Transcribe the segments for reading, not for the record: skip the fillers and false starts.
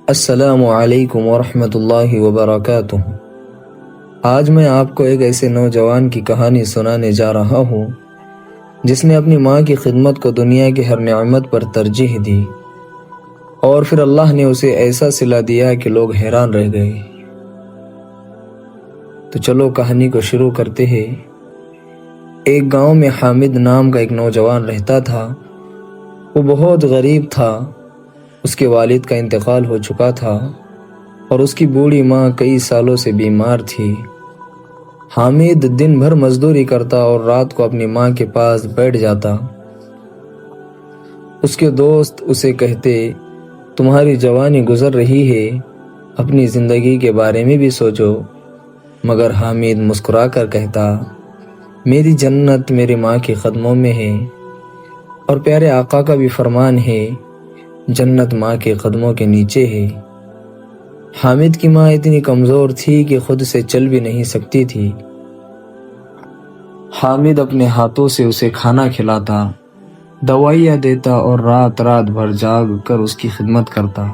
السلام علیکم ورحمۃ اللہ وبرکاتہ۔ آج میں آپ کو ایک ایسے نوجوان کی کہانی سنانے جا رہا ہوں جس نے اپنی ماں کی خدمت کو دنیا کی ہر نعمت پر ترجیح دی، اور پھر اللہ نے اسے ایسا صلہ دیا کہ لوگ حیران رہ گئے۔ تو چلو کہانی کو شروع کرتے ہیں۔ ایک گاؤں میں حامد نام کا ایک نوجوان رہتا تھا۔ وہ بہت غریب تھا۔ اس کے والد کا انتقال ہو چکا تھا اور اس کی بوڑھی ماں کئی سالوں سے بیمار تھی۔ حامد دن بھر مزدوری کرتا اور رات کو اپنی ماں کے پاس بیٹھ جاتا۔ اس کے دوست اسے کہتے، تمہاری جوانی گزر رہی ہے، اپنی زندگی کے بارے میں بھی سوچو۔ مگر حامد مسکرا کر کہتا، میری جنت میری ماں کے قدموں میں ہے، اور پیارے آقا کا بھی فرمان ہے، جنت ماں کے قدموں کے نیچے ہے۔ حامد کی ماں اتنی کمزور تھی کہ خود سے چل بھی نہیں سکتی تھی۔ حامد اپنے ہاتھوں سے اسے کھانا کھلاتا، دوائیاں دیتا اور رات رات بھر جاگ کر اس کی خدمت کرتا۔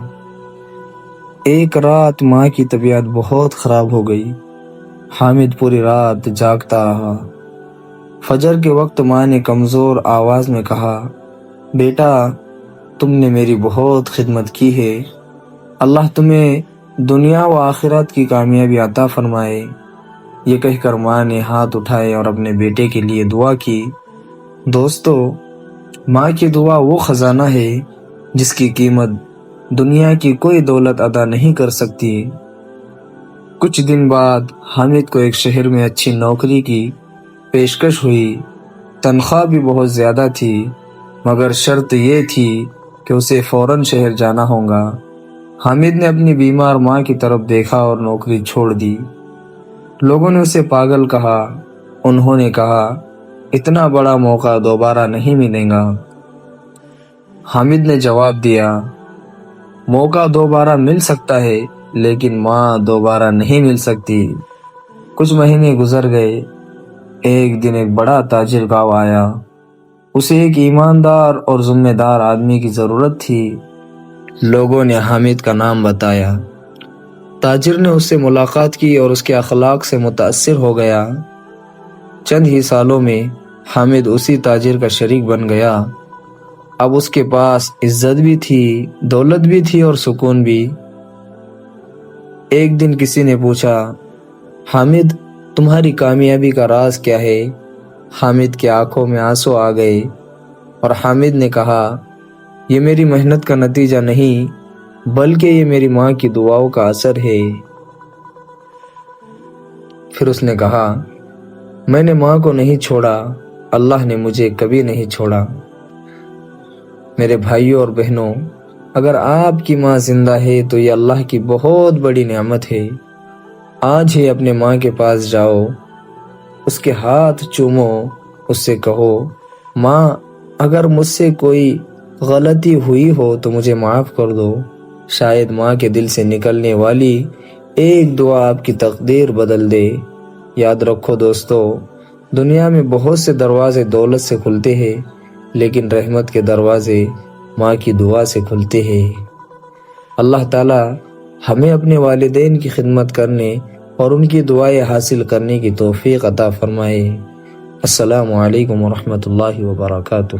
ایک رات ماں کی طبیعت بہت خراب ہو گئی۔ حامد پوری رات جاگتا رہا۔ فجر کے وقت ماں نے کمزور آواز میں کہا، بیٹا، تم نے میری بہت خدمت کی ہے، اللہ تمہیں دنیا و آخرت کی کامیابی عطا فرمائے۔ یہ کہہ کر ماں نے ہاتھ اٹھائے اور اپنے بیٹے کے لیے دعا کی۔ دوستو، ماں کی دعا وہ خزانہ ہے جس کی قیمت دنیا کی کوئی دولت ادا نہیں کر سکتی۔ کچھ دن بعد حامد کو ایک شہر میں اچھی نوکری کی پیشکش ہوئی۔ تنخواہ بھی بہت زیادہ تھی، مگر شرط یہ تھی کہ اسے فوراً شہر جانا ہوگا۔ حامد نے اپنی بیمار ماں کی طرف دیکھا اور نوکری چھوڑ دی۔ لوگوں نے اسے پاگل کہا۔ انہوں نے کہا، اتنا بڑا موقع دوبارہ نہیں ملے گا۔ حامد نے جواب دیا، موقع دوبارہ مل سکتا ہے، لیکن ماں دوبارہ نہیں مل سکتی۔ کچھ مہینے گزر گئے۔ ایک دن ایک بڑا تاجر گاؤں آیا۔ اسے ایک ایماندار اور ذمہ دار آدمی کی ضرورت تھی۔ لوگوں نے حامد کا نام بتایا۔ تاجر نے اس سے ملاقات کی اور اس کے اخلاق سے متاثر ہو گیا۔ چند ہی سالوں میں حامد اسی تاجر کا شریک بن گیا۔ اب اس کے پاس عزت بھی تھی، دولت بھی تھی اور سکون بھی۔ ایک دن کسی نے پوچھا، حامد، تمہاری کامیابی کا راز کیا ہے؟ حامد کی آنکھوں میں آنسو آ گئے اور حامد نے کہا، یہ میری محنت کا نتیجہ نہیں، بلکہ یہ میری ماں کی دعاؤں کا اثر ہے۔ پھر اس نے کہا، میں نے ماں کو نہیں چھوڑا، اللہ نے مجھے کبھی نہیں چھوڑا۔ میرے بھائیوں اور بہنوں، اگر آپ کی ماں زندہ ہے تو یہ اللہ کی بہت بڑی نعمت ہے۔ آج ہی اپنے ماں کے پاس جاؤ، اس کے ہاتھ چومو، اس سے کہو، ماں، اگر مجھ سے کوئی غلطی ہوئی ہو تو مجھے معاف کر دو۔ شاید ماں کے دل سے نکلنے والی ایک دعا آپ کی تقدیر بدل دے۔ یاد رکھو دوستو، دنیا میں بہت سے دروازے دولت سے کھلتے ہیں، لیکن رحمت کے دروازے ماں کی دعا سے کھلتے ہیں۔ اللہ تعالی ہمیں اپنے والدین کی خدمت کرنے اور ان کی دعائیں حاصل کرنے کی توفیق عطا فرمائے۔ السلام علیکم ورحمۃ اللہ وبرکاتہ۔